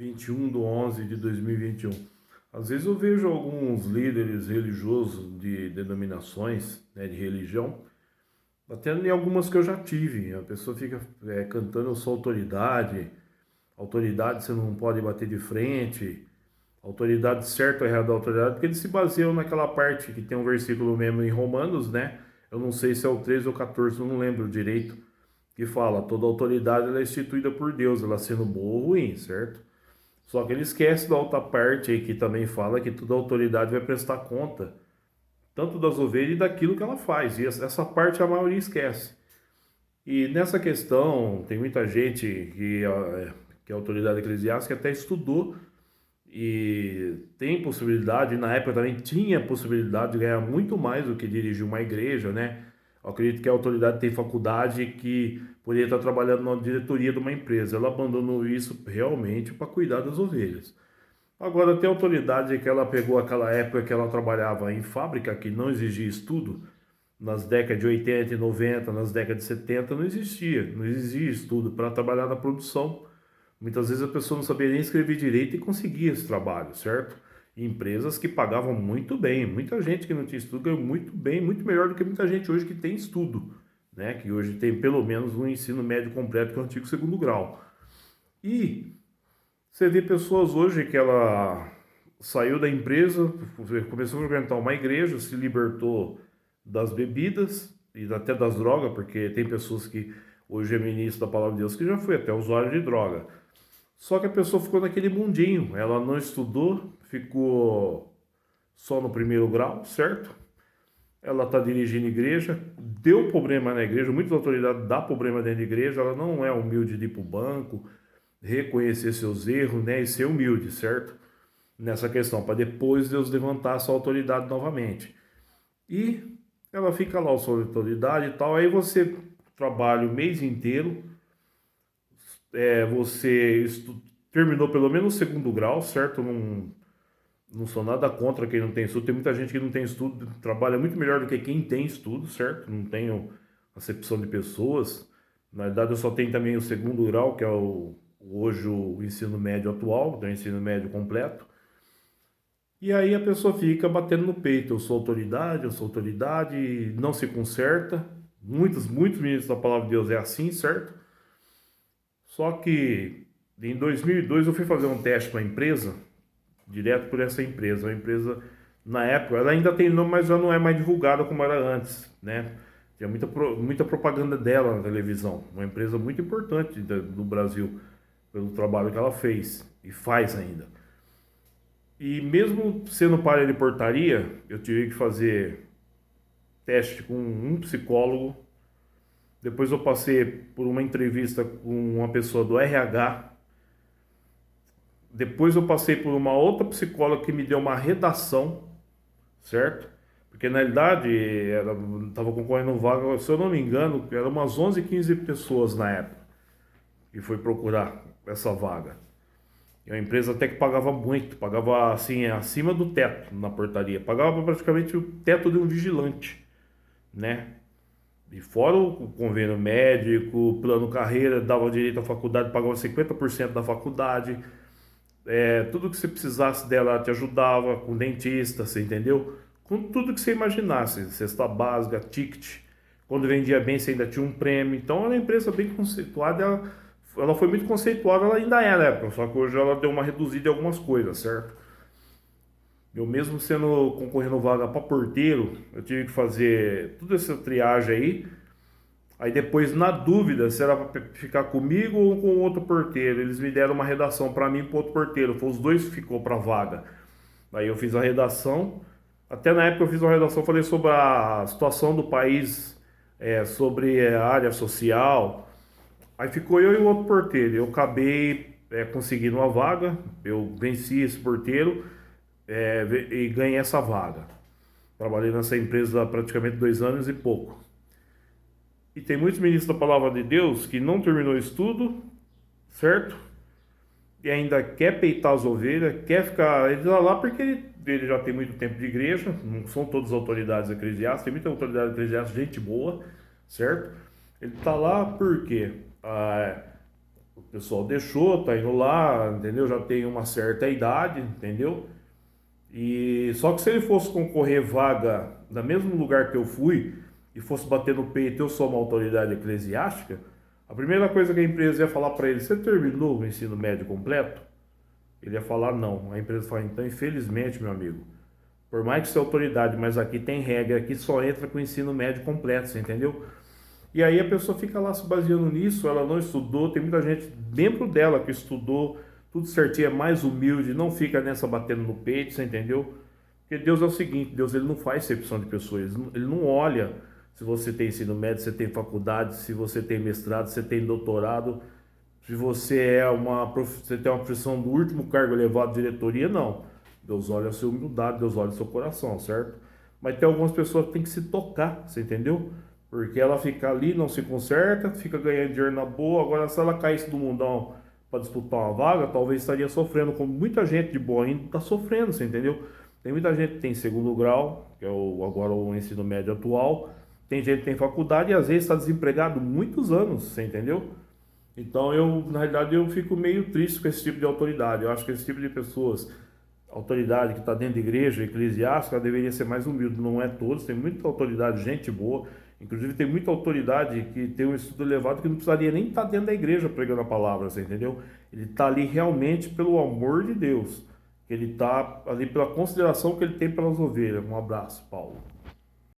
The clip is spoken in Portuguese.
21/11/2021. Às vezes eu vejo alguns líderes religiosos de denominações, né, de religião, até em algumas que eu já tive. A pessoa fica cantando: "Eu sou autoridade, autoridade você não pode bater de frente, autoridade certa ou errada da autoridade", porque eles se baseiam naquela parte que tem um versículo mesmo em Romanos, né? Eu não sei se é o 13 ou 14, eu não lembro direito, que fala: toda autoridade ela é instituída por Deus, ela sendo boa ou ruim, certo? Só que ele esquece da outra parte aí que também fala que toda autoridade vai prestar conta, tanto das ovelhas e daquilo que ela faz. E essa parte a maioria esquece. E nessa questão, tem muita gente que é autoridade eclesiástica até estudou e tem possibilidade, na época também tinha possibilidade de ganhar muito mais do que dirigir uma igreja, né? Eu acredito que a autoridade tem faculdade que poderia estar trabalhando na diretoria de uma empresa. Ela abandonou isso realmente para cuidar das ovelhas. Agora, tem autoridade que ela pegou aquela época que ela trabalhava em fábrica, que não exigia estudo, nas décadas de 80 e 90, nas décadas de 70, não existia estudo para trabalhar na produção. Muitas vezes a pessoa não sabia nem escrever direito e conseguia esse trabalho, certo? E empresas que pagavam muito bem, muita gente que não tinha estudo ganhou muito bem, muito melhor do que muita gente hoje que tem estudo, né? Que hoje tem pelo menos um ensino médio completo que é o antigo segundo grau. E você vê pessoas hoje que ela saiu da empresa, começou a frequentar uma igreja, se libertou das bebidas e até das drogas, porque tem pessoas que hoje é ministro da palavra de Deus que já foi até usuário de droga. Só que a pessoa ficou naquele mundinho, ela não estudou, ficou só no primeiro grau, certo? Ela está dirigindo igreja, deu problema na igreja, muitas autoridades dão problema dentro da igreja, ela não é humilde de ir para o banco, reconhecer seus erros, né, e ser humilde, certo? Nessa questão, para depois Deus levantar a sua autoridade novamente. E ela fica lá, a sua autoridade e tal, aí você trabalha o mês inteiro, você terminou pelo menos o segundo grau, certo? Não sou nada contra quem não tem estudo. Tem muita gente que não tem estudo, trabalha muito melhor do que quem tem estudo, certo? Não tenho acepção de pessoas. Na verdade, eu só tenho também o segundo grau, que é hoje o ensino médio atual, o ensino médio completo. E aí a pessoa fica batendo no peito: eu sou autoridade, e não se conserta. Muitos ministros da palavra de Deus é assim, certo? Só que em 2002 eu fui fazer um teste para a empresa, direto por essa empresa. A empresa, na época, ela ainda tem nome, mas já não é mais divulgada como era antes, né? Tinha muita propaganda dela na televisão. Uma empresa muito importante do Brasil, pelo trabalho que ela fez e faz ainda. E mesmo sendo para de portaria, eu tive que fazer teste com um psicólogo. Depois eu passei por uma entrevista com uma pessoa do RH. Depois eu passei por uma outra psicóloga que me deu uma redação, certo? Porque na realidade estava concorrendo vaga, se eu não me engano, eram umas 11, 15 pessoas na época que foi procurar essa vaga. E a empresa até que pagava muito, pagava assim, acima do teto na portaria, pagava praticamente o teto de um vigilante, né? E fora o convênio médico, plano carreira, dava direito à faculdade, pagava 50% da faculdade. Tudo que você precisasse dela te ajudava, com dentista, você entendeu? Com tudo que você imaginasse, cesta básica, ticket. Quando vendia bem, você ainda tinha um prêmio. Então, era uma empresa bem conceituada. Ela foi muito conceituada, ela ainda é na época, só que hoje ela deu uma reduzida em algumas coisas, certo? Eu mesmo sendo concorrendo vaga para porteiro, eu tive que fazer toda essa triagem aí. Aí depois, na dúvida, se era para ficar comigo ou com outro porteiro, eles me deram uma redação para mim e para outro porteiro. Foi os dois que ficou para vaga. Aí eu fiz a redação. Até na época eu fiz uma redação, falei sobre a situação do país, sobre a área social. Aí ficou eu e o outro porteiro. Eu acabei conseguindo uma vaga. Eu venci esse porteiro e ganhei essa vaga. Trabalhei nessa empresa há praticamente 2 anos e pouco. E tem muitos ministros da palavra de Deus que não terminou o estudo, certo? E ainda quer peitar as ovelhas, quer ficar. Ele está lá porque ele já tem muito tempo de igreja, não são todas autoridades eclesiásticas, tem muita autoridade eclesiástica, gente boa, certo? Ele está lá porque O pessoal deixou, tá indo lá, entendeu? Já tem uma certa idade, entendeu? E só que se ele fosse concorrer vaga no mesmo lugar que eu fui e fosse bater no peito, eu sou uma autoridade eclesiástica, a primeira coisa que a empresa ia falar para ele: você terminou o ensino médio completo? Ele ia falar não. A empresa fala: então, infelizmente, meu amigo, por mais que seja autoridade, mas aqui tem regra, aqui só entra com o ensino médio completo, você entendeu? E aí a pessoa fica lá se baseando nisso, ela não estudou, tem muita gente dentro dela que estudou, tudo certinho, é mais humilde, não fica nessa batendo no peito, você entendeu? Porque Deus é o seguinte: Deus ele não faz exceção de pessoas, ele não olha se você tem ensino médio, se você tem faculdade, se você tem mestrado, se você tem doutorado, se você você tem uma profissão do último cargo elevado de diretoria, não. Deus olha a sua humildade, Deus olha o seu coração, certo? Mas tem algumas pessoas que tem que se tocar, você entendeu? Porque ela fica ali, não se conserta, fica ganhando dinheiro na boa. Agora, se ela caísse do mundão para disputar uma vaga, talvez estaria sofrendo, como muita gente de boa ainda está sofrendo, você entendeu? Tem muita gente que tem segundo grau, que é agora o ensino médio atual. Tem gente que tem faculdade e às vezes está desempregado muitos anos, você entendeu? Então na realidade, eu fico meio triste com esse tipo de autoridade. Eu acho que esse tipo de pessoas, autoridade que está dentro da igreja, eclesiástica, ela deveria ser mais humilde. Não é todos, tem muita autoridade, gente boa. Inclusive tem muita autoridade que tem um estudo elevado que não precisaria nem estar dentro da igreja pregando a palavra, você entendeu? Ele está ali realmente pelo amor de Deus. Ele está ali pela consideração que ele tem pelas ovelhas. Um abraço, Paulo.